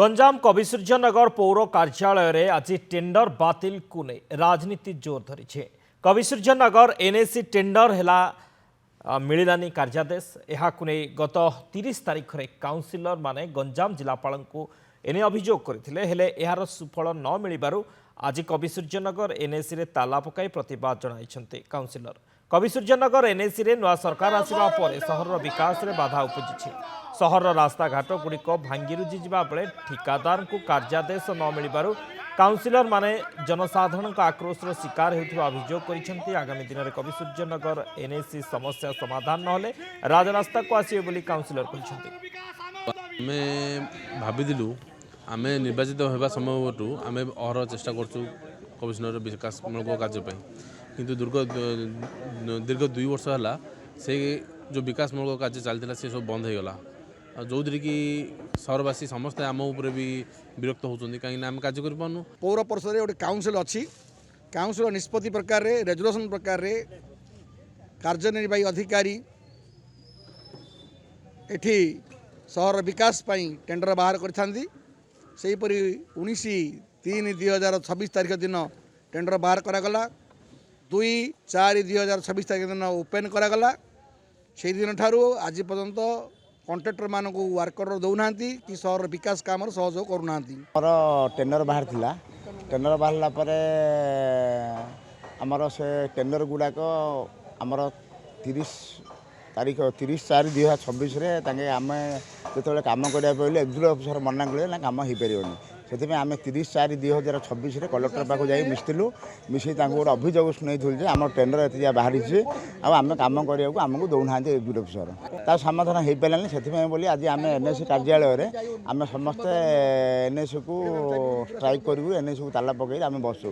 गंजाम कविसूर्यनगर पौर कार्यालय रे आज टेंडर बातिल को नहीं राजनीति जोर धरी कविसूर्यनगर एनएसी टेंडर है मिलानी कार्यादेश यह गत 30 तारीख में काउंसिलर माने गंजाम जिलापाल को एने अभियोग करते यार सुफल न मिलू आज कविसूर्यनगर एनएसी रे ताला पकाई प्रतिवाद जनाई काउंसिलर कविसूर्यनगर एनएसी रे नवा सरकार आसिबा परे सहर विकास रे बाधा उपजिछि सहर रास्ता घाट गुड़िक भांगी रुझी जा बेले ठिकादार को कार्यादेश न मिलू काउंसिलर माने जनसाधारण आक्रोश शिकार होता अभियोग कर आगामी दिन में कविसूर्यनगर एनएसी समस्या समाधान नहले राजरास्ता को आसवे बोली काउंसिलर आमे भाविलु आमे निर्वाचित होगा समय आमे अहर चेष्टा करछु कमिशनर विकासमूलक कार्यपाई किंतु दीर्घ 2 वर्ष है से जो विकासमूलक कार्य चलता से सब बंद हो गला जो कि सहरवासी समस्ते आम उपर भी विरक्त होती कहीं आम कार्य कर पानु पौर परिषद गोटे काउंसिल अच्छी काउंसिल निष्पत्ति प्रकार रेजुलेशन प्रकार कार्यनिर्वाही अधिकारी एठी सहर विकास पाई टेंडर बाहर करथांती सेहीपरि 19/3/2026 तारीख दिन टेंडर बाहर करागला 2/4/2026 तारीख दिन ओपेन करागला से दिन ठारू आज पर्यंत कॉन्ट्रैक्टर मानक वर्कर दौना कि सहर विकास काम सहयोग करूना टेंडर बाहर थिला टेंडर बाहरला परे आमर से टेंडर गुड़ाक आमर 30 तारीख 30/4/2026 आम जो कम करा पड़े एक्जिक्यूटिव ऑफिसर मना कले ना कम हो पारे से आम 30/4/2026 कलेक्टर पाक जा मिसिलु मिसी गोटे अभियोग शुणुलु आम टेंडर एत बाहरी आम कम करने को आमको दौना एक्जिक्यूटिव ऑफिसर ता समाधान हो पारानी से बोली आज आम एनएसी कार्यालय आम समस्ते एनएसी को स्ट्राइक करूँ एनएसी को ताला पकड़ आम बसु।